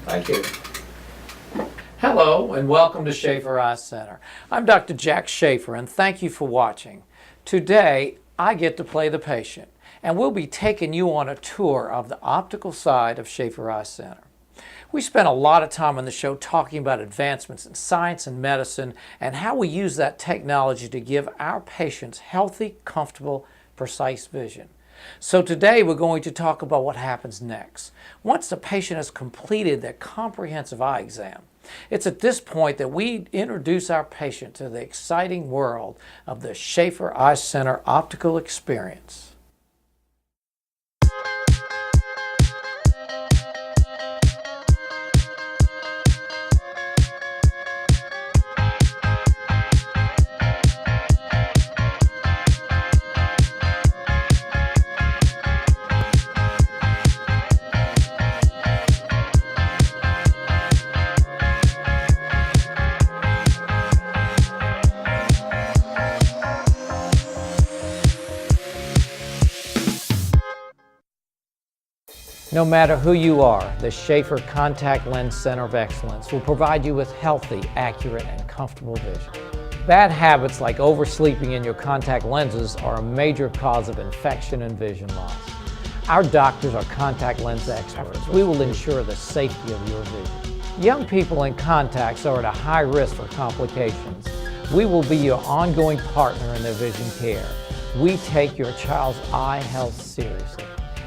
Thank you. Hello and welcome to Schaefer Eye Center. I'm Dr. Jack Schaefer and thank you for watching. Today I get to play the patient and we'll be taking you on a tour of the optical side of Schaefer Eye Center. We spent a lot of time on the show talking about advancements in science and medicine and how we use that technology to give our patients healthy, comfortable, precise vision. So today we're going to talk about what happens next. Once the patient has completed their comprehensive eye exam, it's at this point that we introduce our patient to the exciting world of the Schaefer Eye Center optical experience. No matter who you are, the Schaefer Contact Lens Center of Excellence will provide you with healthy, accurate, and comfortable vision. Bad habits like oversleeping in your contact lenses are a major cause of infection and vision loss. Our doctors are contact lens experts. We will ensure the safety of your vision. Young people in contacts are at a high risk for complications. We will be your ongoing partner in their vision care. We take your child's eye health seriously.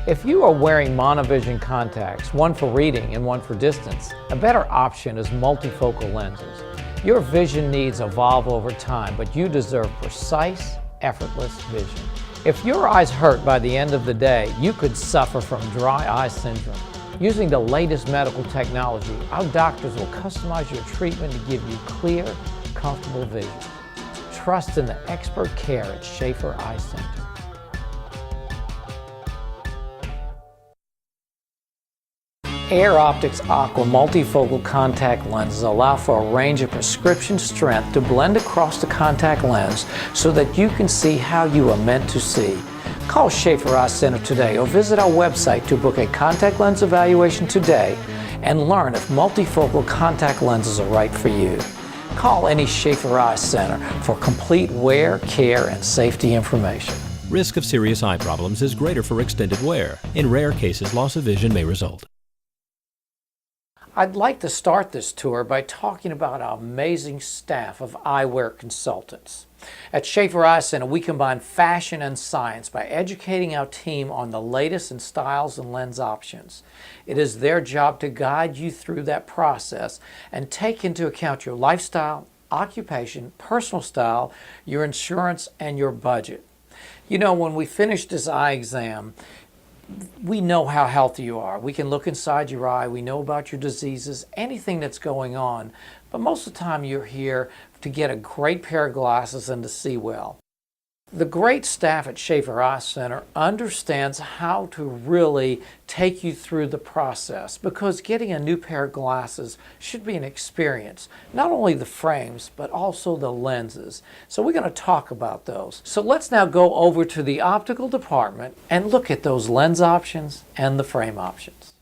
If you are wearing monovision contacts, one for reading and one for distance, a better option is multifocal lenses. Your vision needs evolve over time, but you deserve precise, effortless vision. If your eyes hurt by the end of the day, you could suffer from dry eye syndrome. Using the latest medical technology, our doctors will customize your treatment to give you clear, comfortable vision. Trust in the expert care at Schaefer Eye Center. Air Optics Aqua multifocal contact lenses allow for a range of prescription strength to blend across the contact lens so that you can see how you are meant to see. Call Schaefer Eye Center today or visit our website to book a contact lens evaluation today and learn if multifocal contact lenses are right for you. Call any Schaefer Eye Center for complete wear, care, and safety information. Risk of serious eye problems is greater for extended wear. In rare cases, loss of vision may result. I'd like to start this tour by talking about our amazing staff of eyewear consultants. At Schaefer Eye Center, we combine fashion and science by educating our team on the latest in styles and lens options. It is their job to guide you through that process and take into account your lifestyle, occupation, personal style, your insurance, and your budget. You know, when we finish this eye exam, we know how healthy you are. We can look inside your eye. We know about your diseases, anything that's going on. But most of the time you're here to get a great pair of glasses and to see well. The great staff at Schaefer Eye Center understands how to really take you through the process, because getting a new pair of glasses should be an experience. Not only the frames, but also the lenses. So we're going to talk about those. So let's now go over to the optical department and look at those lens options and the frame options.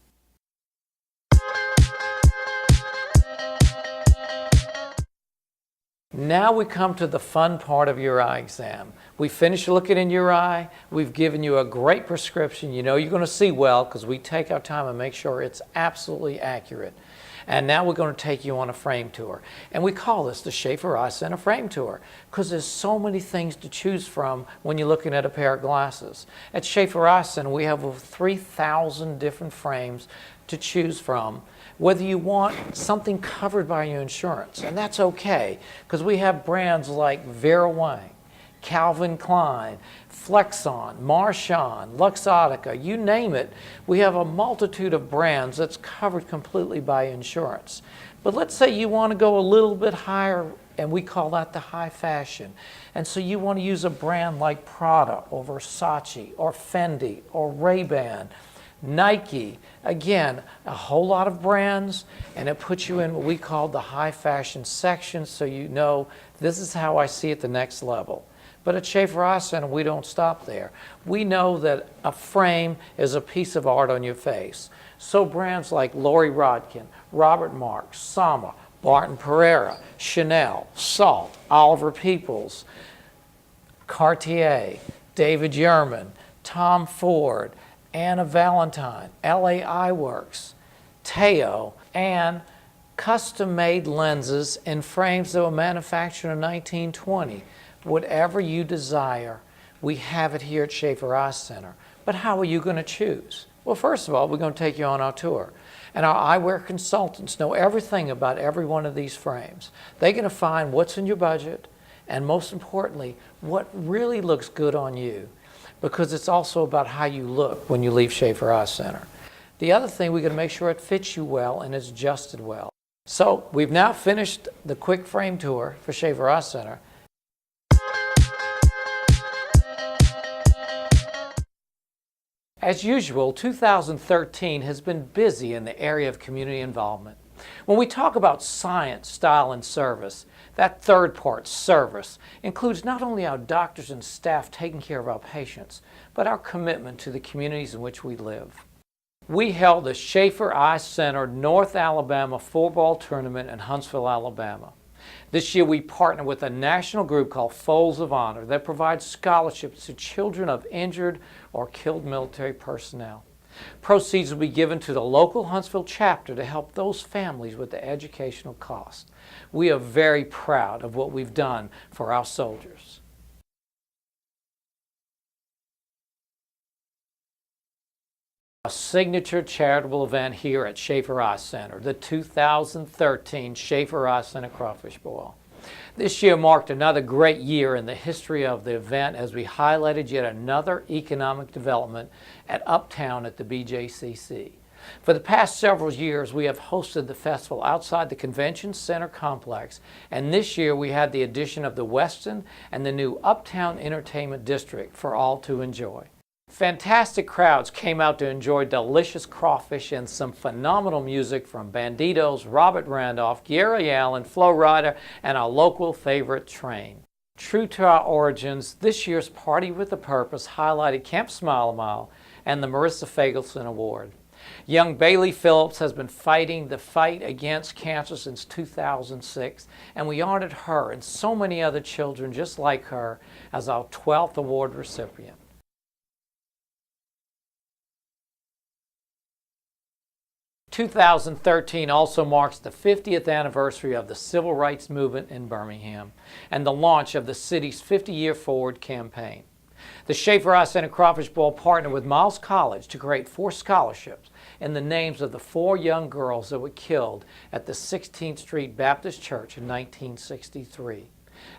Now we come to the fun part of your eye exam. We finished looking in your eye. We've given you a great prescription. You know you're going to see well because we take our time and make sure it's absolutely accurate. And now we're going to take you on a frame tour. And we call this the Schaefer Eye Center Frame Tour because there's so many things to choose from when you're looking at a pair of glasses. At Schaefer Eye Center, we have over 3,000 different frames to choose from, whether you want something covered by your insurance. And that's okay, because we have brands like Vera Wang, Calvin Klein, Flexon, Marchand, Luxottica, you name it. We have a multitude of brands that's covered completely by insurance. But let's say you want to go a little bit higher, and we call that the high fashion. And so you want to use a brand like Prada or Versace or Fendi or Ray-Ban, Nike. Again, a whole lot of brands, and it puts you in what we call the high fashion section, so you know this is how I see it the next level. But at Schaefer Eye Center, we don't stop there. We know that a frame is a piece of art on your face. So brands like Lori Rodkin, Robert Marks, Sama, Barton Pereira, Chanel, Salt, Oliver Peoples, Cartier, David Yurman, Tom Ford, Anna Valentine, LA Eyeworks, Teo, and custom-made lenses in frames that were manufactured in 1920. Whatever you desire, we have it here at Schaefer Eye Center. But how are you going to choose? Well, first of all, we're going to take you on our tour. And our eyewear consultants know everything about every one of these frames. They're going to find what's in your budget, and most importantly, what really looks good on you, because it's also about how you look when you leave Schaefer Eye Center. The other thing, we're going to make sure it fits you well and is adjusted well. So we've now finished the quick frame tour for Schaefer Eye Center. As usual, 2013 has been busy in the area of community involvement. When we talk about science, style, and service, that third part, service, includes not only our doctors and staff taking care of our patients, but our commitment to the communities in which we live. We held the Schaefer Eye Center North Alabama Four-Ball Tournament in Huntsville, Alabama. This year we partnered with a national group called Folds of Honor that provides scholarships to children of injured or killed military personnel. Proceeds will be given to the local Huntsville chapter to help those families with the educational cost. We are very proud of what we've done for our soldiers. A signature charitable event here at Schaefer Eye Center, the 2013 Schaefer Eye Center Crawfish Boil. This year marked another great year in the history of the event as we highlighted yet another economic development at Uptown at the BJCC. For the past several years, we have hosted the festival outside the Convention Center complex, and this year we had the addition of the Westin and the new Uptown Entertainment District for all to enjoy. Fantastic crowds came out to enjoy delicious crawfish and some phenomenal music from Banditos, Robert Randolph, Gary Allen, Flo Rida, and our local favorite Train. True to our origins, this year's Party with a Purpose highlighted Camp Smile a Mile and the Marissa Fagelson Award. Young Bailey Phillips has been fighting the fight against cancer since 2006, and we honored her and so many other children just like her as our 12th award recipient. 2013 also marks the 50th anniversary of the Civil Rights Movement in Birmingham and the launch of the city's 50-Year Forward campaign. The Schaefer Eye Center Crawfish Bowl partnered with Miles College to create 4 scholarships in the names of the 4 young girls that were killed at the 16th Street Baptist Church in 1963.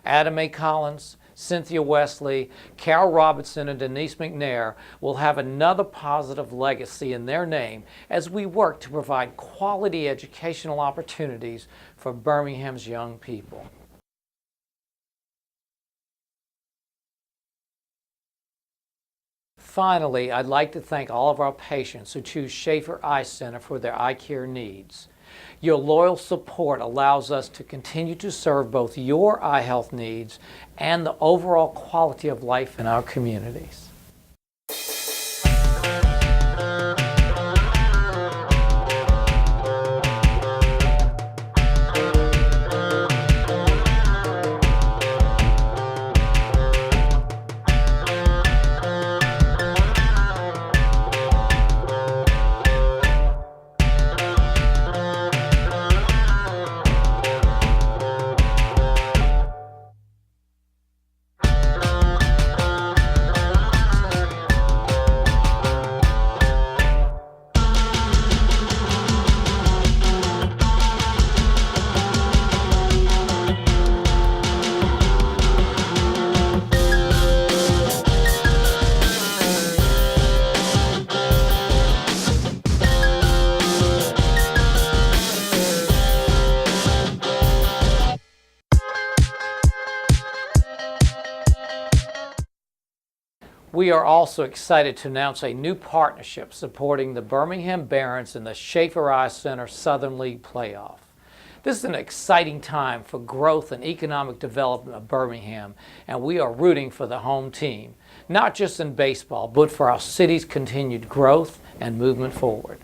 Adam A. Collins, Cynthia Wesley, Carol Robinson, and Denise McNair will have another positive legacy in their name as we work to provide quality educational opportunities for Birmingham's young people. Finally, I'd like to thank all of our patients who choose Schaefer Eye Center for their eye care needs. Your loyal support allows us to continue to serve both your eye health needs and the overall quality of life in our communities. We are also excited to announce a new partnership supporting the Birmingham Barons in the Schaefer Eye Center Southern League Playoff. This is an exciting time for growth and economic development of Birmingham, and we are rooting for the home team, not just in baseball, but for our city's continued growth and movement forward.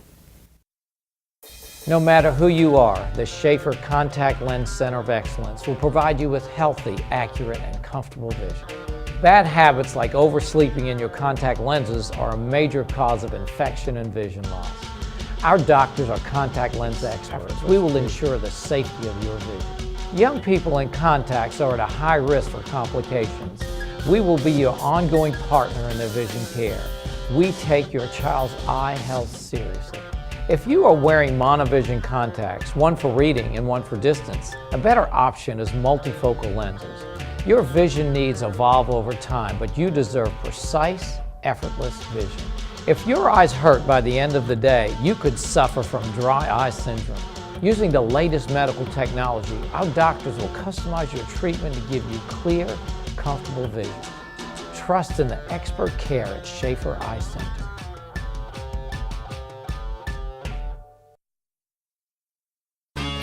No matter who you are, the Schaefer Contact Lens Center of Excellence will provide you with healthy, accurate, and comfortable vision. Bad habits like oversleeping in your contact lenses are a major cause of infection and vision loss. Our doctors are contact lens experts. We will ensure the safety of your vision. Young people in contacts are at a high risk for complications. We will be your ongoing partner in their vision care. We take your child's eye health seriously. If you are wearing monovision contacts, one for reading and one for distance, a better option is multifocal lenses. Your vision needs evolve over time, but you deserve precise, effortless vision. If your eyes hurt by the end of the day, you could suffer from dry eye syndrome. Using the latest medical technology, our doctors will customize your treatment to give you clear, comfortable vision. Trust in the expert care at Schaefer Eye Center.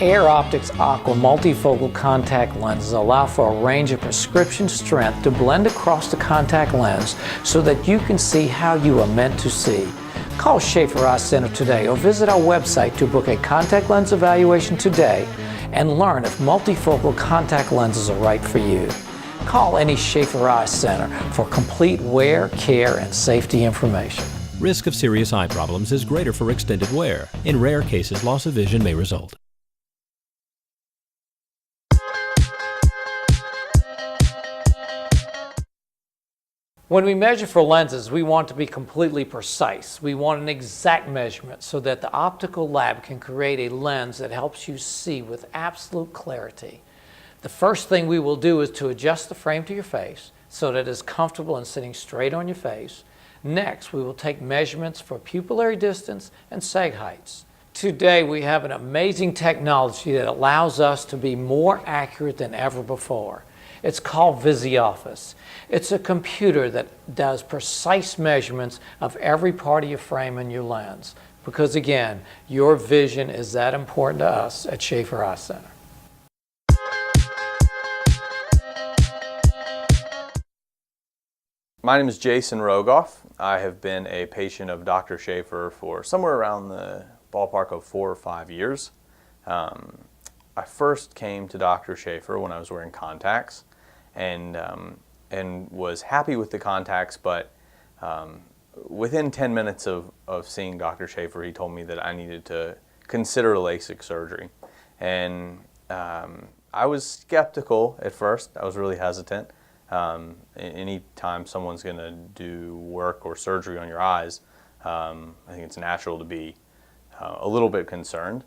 Air Optics Aqua multifocal contact lenses allow for a range of prescription strength to blend across the contact lens so that you can see how you are meant to see. Call Schaefer Eye Center today or visit our website to book a contact lens evaluation today and learn if multifocal contact lenses are right for you. Call any Schaefer Eye Center for complete wear, care, and safety information. Risk of serious eye problems is greater for extended wear. In rare cases, loss of vision may result. When we measure for lenses, we want to be completely precise. We want an exact measurement so that the optical lab can create a lens that helps you see with absolute clarity. The first thing we will do is to adjust the frame to your face so that it is comfortable and sitting straight on your face. Next, we will take measurements for pupillary distance and sag heights. Today, we have an amazing technology that allows us to be more accurate than ever before. It's called VisiOffice. It's a computer that does precise measurements of every part of your frame and your lens. Because again, your vision is that important to us at Schaefer Eye Center. My name is Jason Rogoff. I have been a patient of Dr. Schaefer for somewhere around the ballpark of 4 or 5 years. I first came to Dr. Schaefer when I was wearing contacts and was happy with the contacts, but within 10 minutes of seeing Dr. Schaefer, he told me that I needed to consider LASIK surgery. And I was skeptical at first. I was really hesitant. Anytime someone's going to do work or surgery on your eyes, I think it's natural to be a little bit concerned.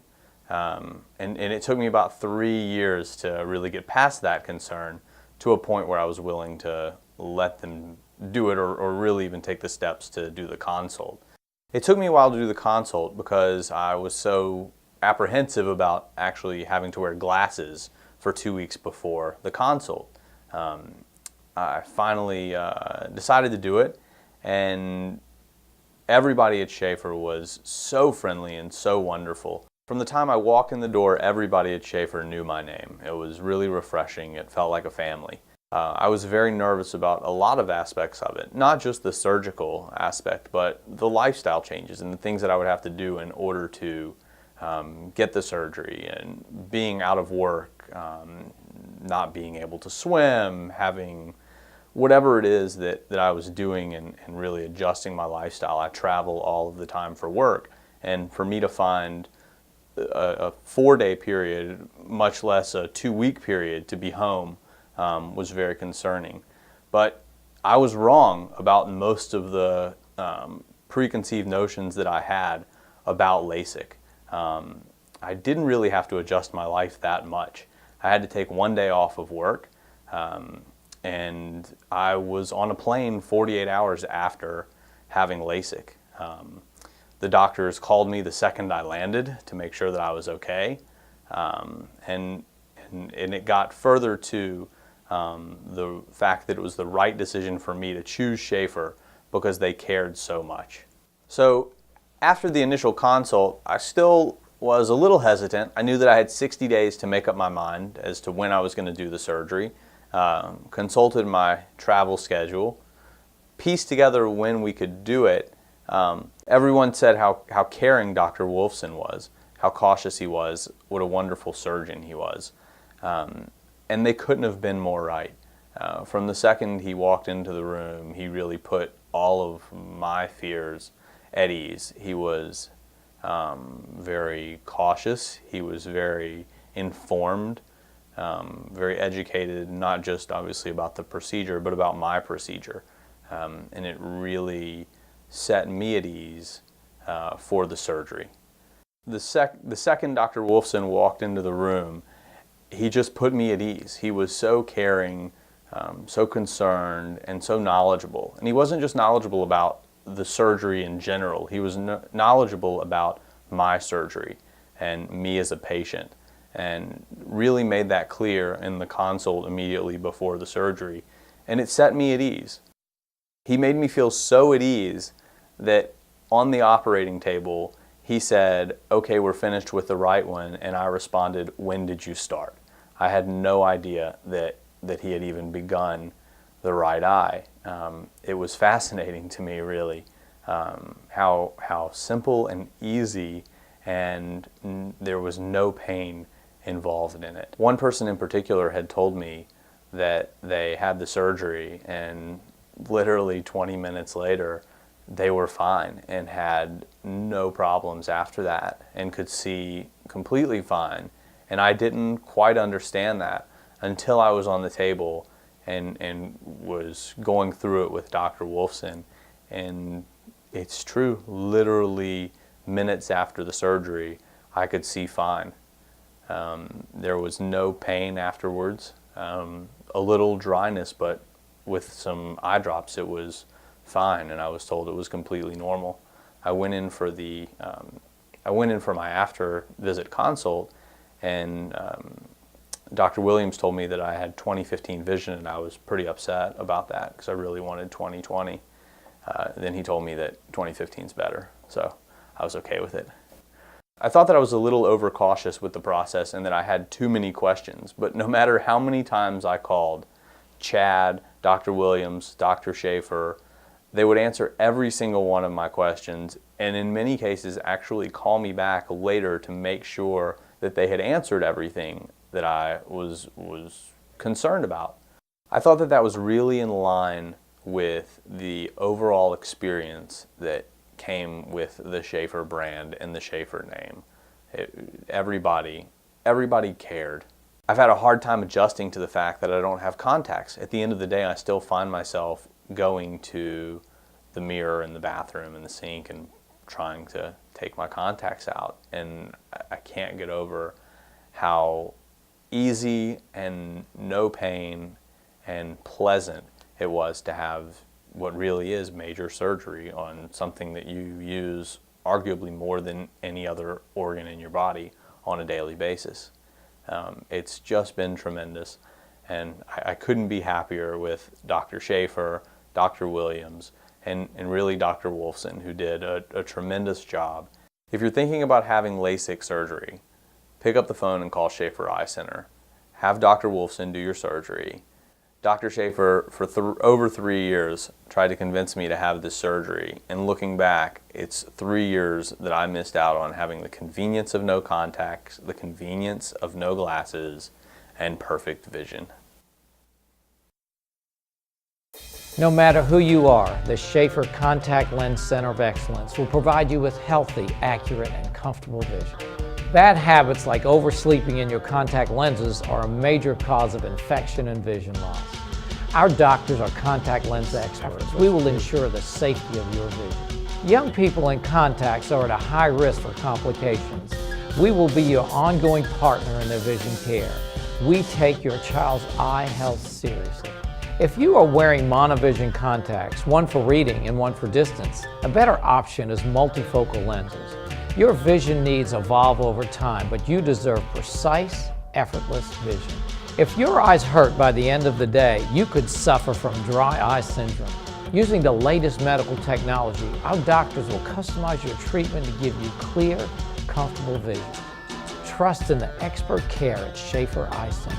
And it took me about 3 years to really get past that concern to a point where I was willing to let them do it or really even take the steps to do the consult. It took me a while to do the consult because I was so apprehensive about actually having to wear glasses for 2 weeks before the consult. I finally decided to do it, and everybody at Schaefer was so friendly and so wonderful. From the time I walked in the door, everybody at Schaefer knew my name. It was really refreshing. It felt like a family. I was very nervous about a lot of aspects of it, not just the surgical aspect, but the lifestyle changes and the things that I would have to do in order to get the surgery, and being out of work, not being able to swim, having whatever it is that I was doing and really adjusting my lifestyle. I travel all of the time for work, and for me to find a 4-day period, much less a 2-week period, to be home was very concerning. But I was wrong about most of the preconceived notions that I had about LASIK. I didn't really have to adjust my life that much. I had to take 1 day off of work, and I was on a plane 48 hours after having LASIK. The doctors called me the second I landed to make sure that I was okay, and it got further to the fact that it was the right decision for me to choose Schaefer because they cared so much. So after the initial consult, I still was a little hesitant. I knew that I had 60 days to make up my mind as to when I was going to do the surgery. Consulted my travel schedule, pieced together when we could do it. Everyone said how caring Dr. Wolfson was, how cautious he was, what a wonderful surgeon he was. And they couldn't have been more right. From the second he walked into the room, he really put all of my fears at ease. He was very cautious. He was very informed, very educated, not just obviously about the procedure, but about my procedure. And it really set me at ease for the surgery. The second Dr. Wolfson walked into the room, he just put me at ease. He was so caring, so concerned, and so knowledgeable. And he wasn't just knowledgeable about the surgery in general. He was knowledgeable about my surgery and me as a patient, and really made that clear in the consult immediately before the surgery. And it set me at ease. He made me feel so at ease that on the operating table, he said, "Okay, we're finished with the right one," and I responded, "When did you start?" I had no idea that he had even begun the right eye. It was fascinating to me, really, how simple and easy, and there was no pain involved in it. One person in particular had told me that they had the surgery, and literally 20 minutes later, they were fine and had no problems after that and could see completely fine. And I didn't quite understand that until I was on the table and was going through it with Dr. Wolfson. And it's true, literally minutes after the surgery, I could see fine. There was no pain afterwards, a little dryness, but with some eye drops it was fine, and I was told it was completely normal. I went in for my after visit consult, and Dr. Williams told me that I had 20/15 vision, and I was pretty upset about that because I really wanted 20/20. Then he told me that 20/15 is better, so I was okay with it. I thought that I was a little overcautious with the process and that I had too many questions, but no matter how many times I called Chad, Dr. Williams, Dr. Schaefer, they would answer every single one of my questions, and in many cases actually call me back later to make sure that they had answered everything that I was concerned about. I thought that that was really in line with the overall experience that came with the Schaefer brand and the Schaefer name. Everybody cared. I've had a hard time adjusting to the fact that I don't have contacts. At the end of the day, I still find myself going to the mirror in the bathroom and the sink and trying to take my contacts out. And I can't get over how easy and no pain and pleasant it was to have what really is major surgery on something that you use arguably more than any other organ in your body on a daily basis. It's just been tremendous, and I couldn't be happier with Dr. Schaefer, Dr. Williams, and really Dr. Wolfson, who did a tremendous job. If you're thinking about having LASIK surgery, pick up the phone and call Schaefer Eye Center. Have Dr. Wolfson do your surgery. Dr. Schaefer, for over 3 years, tried to convince me to have this surgery, and looking back, it's 3 years that I missed out on having the convenience of no contacts, the convenience of no glasses, and perfect vision. No matter who you are, the Schaefer Contact Lens Center of Excellence will provide you with healthy, accurate, and comfortable vision. Bad habits like oversleeping in your contact lenses are a major cause of infection and vision loss. Our doctors are contact lens experts. We will ensure the safety of your vision. Young people in contacts are at a high risk for complications. We will be your ongoing partner in their vision care. We take your child's eye health seriously. If you are wearing monovision contacts, one for reading and one for distance, a better option is multifocal lenses. Your vision needs evolve over time, but you deserve precise, effortless vision. If your eyes hurt by the end of the day, you could suffer from dry eye syndrome. Using the latest medical technology, our doctors will customize your treatment to give you clear, comfortable vision. Trust in the expert care at Schaefer Eye Center.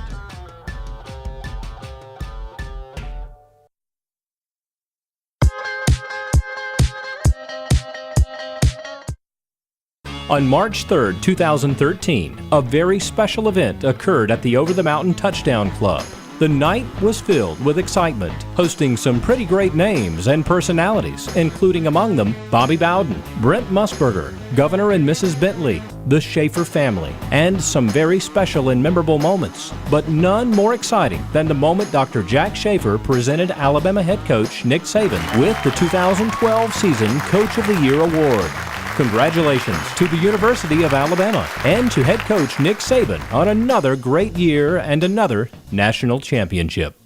On March 3, 2013, a very special event occurred at the Over the Mountain Touchdown Club. The night was filled with excitement, hosting some pretty great names and personalities, including among them Bobby Bowden, Brent Musburger, Governor and Mrs. Bentley, the Schaefer family, and some very special and memorable moments. But none more exciting than the moment Dr. Jack Schaefer presented Alabama head coach Nick Saban with the 2012 season Coach of the Year award. Congratulations to the University of Alabama and to head coach Nick Saban on another great year and another national championship.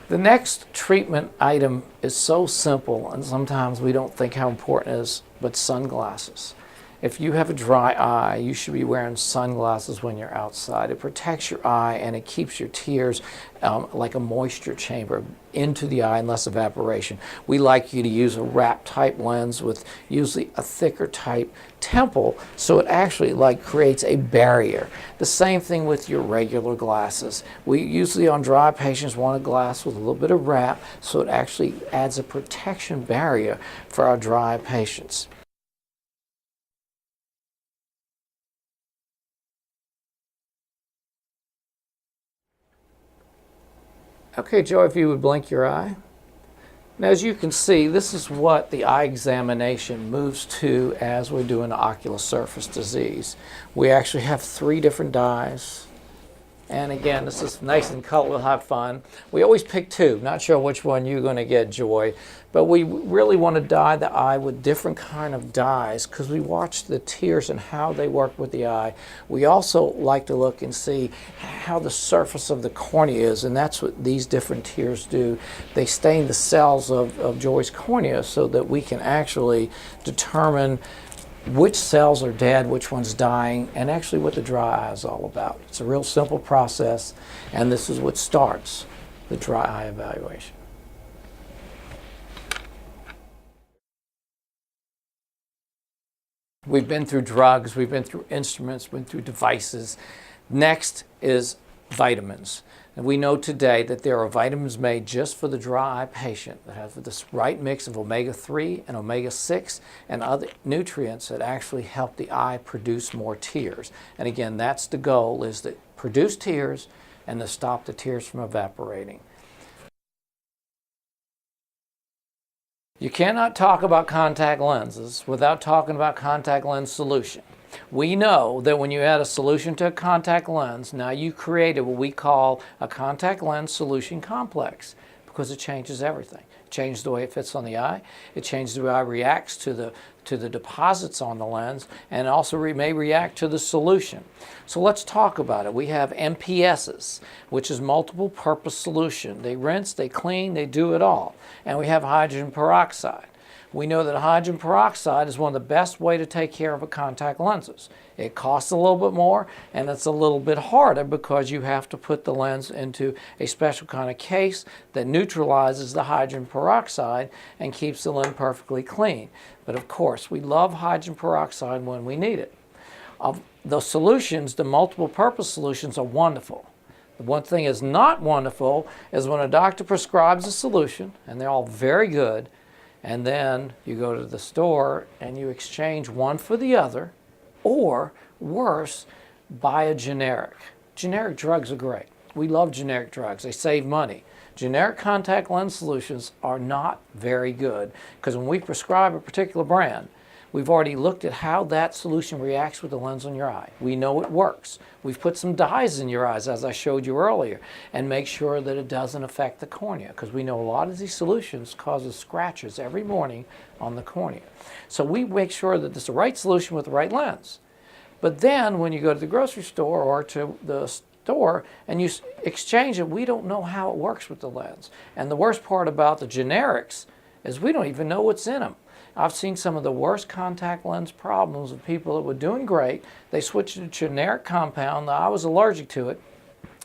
The next treatment item is so simple, and sometimes we don't think how important it is, but sunglasses. If you have a dry eye, you should be wearing sunglasses when you're outside. It protects your eye and it keeps your tears like a moisture chamber into the eye and less evaporation. We like you to use a wrap type lens with usually a thicker type temple, so it actually creates a barrier. The same thing with your regular glasses. We usually on dry patients want a glass with a little bit of wrap, so it actually adds a protection barrier for our dry patients. Okay, Joe, if you would blink your eye. Now, as you can see, this is what the eye examination moves to as we're doing ocular surface disease. We actually have 3 different dyes. And again, this is nice and color. We'll have fun. We always pick 2. Not sure which one you're going to get, Joy. But we really want to dye the eye with different kind of dyes because we watch the tears and how they work with the eye. We also like to look and see how the surface of the cornea is, and that's what these different tears do. They stain the cells of Joy's cornea so that we can actually determine which cells are dead, which one's dying, and actually what the dry eye is all about. It's a real simple process, and this is what starts the dry eye evaluation. We've been through drugs, we've been through instruments, been through devices. Next is vitamins. And we know today that there are vitamins made just for the dry eye patient that have this right mix of omega-3 and omega-6 and other nutrients that actually help the eye produce more tears. And again, that's the goal, is to produce tears and to stop the tears from evaporating. You cannot talk about contact lenses without talking about contact lens solution. We know that when you add a solution to a contact lens, now you created what we call a contact lens solution complex because it changes everything. It changes the way it fits on the eye, it changes the way the eye reacts to the deposits on the lens, and also may react to the solution. So let's talk about it. We have MPSs, which is multiple purpose solution. They rinse, they clean, they do it all. And we have hydrogen peroxide. We know that hydrogen peroxide is one of the best way to take care of a contact lenses. It costs a little bit more and it's a little bit harder because you have to put the lens into a special kind of case that neutralizes the hydrogen peroxide and keeps the lens perfectly clean. But of course, we love hydrogen peroxide when we need it. The solutions, the multiple purpose solutions, are wonderful. The one thing is not wonderful is when a doctor prescribes a solution, and they're all very good, and then you go to the store and you exchange one for the other, or worse, buy a generic. Generic drugs are great. We love generic drugs. They save money. Generic contact lens solutions are not very good because when we prescribe a particular brand, we've already looked at how that solution reacts with the lens on your eye. We know it works. We've put some dyes in your eyes, as I showed you earlier, and make sure that it doesn't affect the cornea, because we know a lot of these solutions causes scratches every morning on the cornea. So we make sure that it's the right solution with the right lens. But then when you go to the grocery store or to the store and you exchange it, we don't know how it works with the lens. And the worst part about the generics is we don't even know what's in them. I've seen some of the worst contact lens problems of people that were doing great. They switched to a generic compound. I was allergic to it.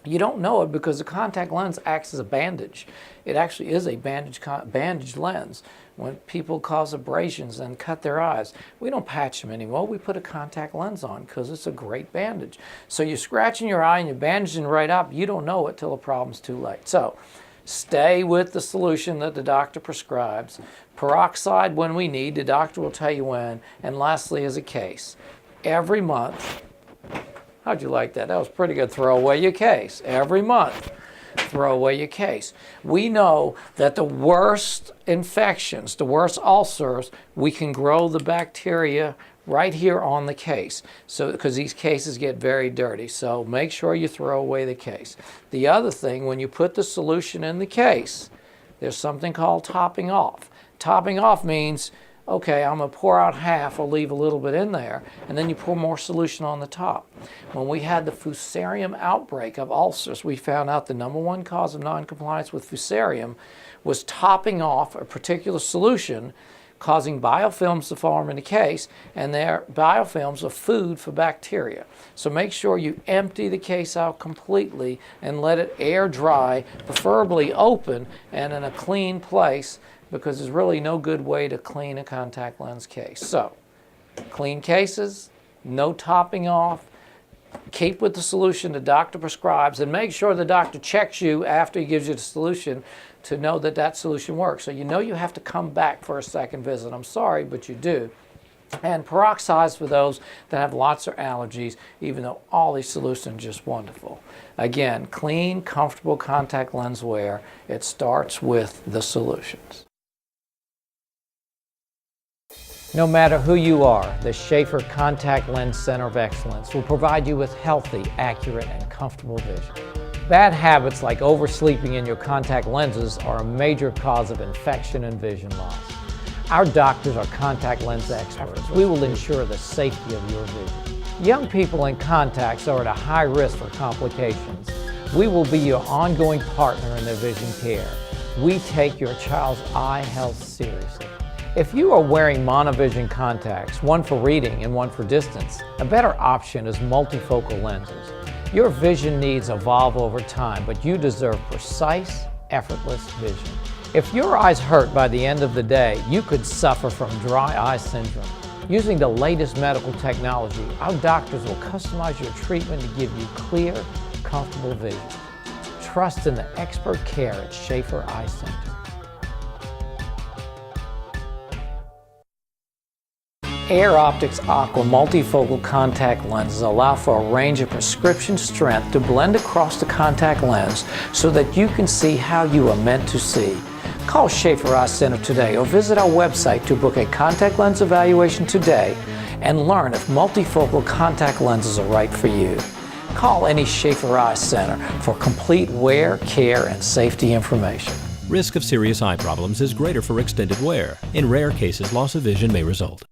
You don't know it because the contact lens acts as a bandage. It actually is a bandage lens. When people cause abrasions and cut their eyes, we don't patch them anymore. We put a contact lens on because it's a great bandage. So you're scratching your eye and you're bandaging right up. You don't know it till the problem's too late. So stay with the solution that the doctor prescribes. Peroxide when we need. The doctor will tell you when. And lastly is a case. Every month. How'd you like that? That was pretty good. Throw away your case. Every month, throw away your case. We know that the worst infections, the worst ulcers, we can grow the bacteria right here on the case. So, because these cases get very dirty. So make sure you throw away the case. The other thing, when you put the solution in the case, there's something called topping off. Topping off means, okay, I'm going to pour out half or leave a little bit in there, and then you pour more solution on the top. When we had the Fusarium outbreak of ulcers, we found out the #1 cause of noncompliance with Fusarium was topping off a particular solution, causing biofilms to form in the case, and their biofilms are food for bacteria. So make sure you empty the case out completely and let it air dry, preferably open and in a clean place, because there's really no good way to clean a contact lens case. So, clean cases, no topping off, keep with the solution the doctor prescribes, and make sure the doctor checks you after he gives you the solution to know that that solution works. So you know you have to come back for a second visit. I'm sorry, but you do. And peroxides for those that have lots of allergies, even though all these solutions are just wonderful. Again, clean, comfortable contact lens wear. It starts with the solutions. No matter who you are, the Schaefer Contact Lens Center of Excellence will provide you with healthy, accurate, and comfortable vision. Bad habits like oversleeping in your contact lenses are a major cause of infection and vision loss. Our doctors are contact lens experts. We will ensure the safety of your vision. Young people in contacts are at a high risk for complications. We will be your ongoing partner in their vision care. We take your child's eye health seriously. If you are wearing monovision contacts, one for reading and one for distance, a better option is multifocal lenses. Your vision needs evolve over time, but you deserve precise, effortless vision. If your eyes hurt by the end of the day, you could suffer from dry eye syndrome. Using the latest medical technology, our doctors will customize your treatment to give you clear, comfortable vision. Trust in the expert care at Schaefer Eye Center. Air Optics Aqua multifocal contact lenses allow for a range of prescription strength to blend across the contact lens so that you can see how you are meant to see. Call Schaefer Eye Center today or visit our website to book a contact lens evaluation today and learn if multifocal contact lenses are right for you. Call any Schaefer Eye Center for complete wear, care, and safety information. Risk of serious eye problems is greater for extended wear. In rare cases, loss of vision may result.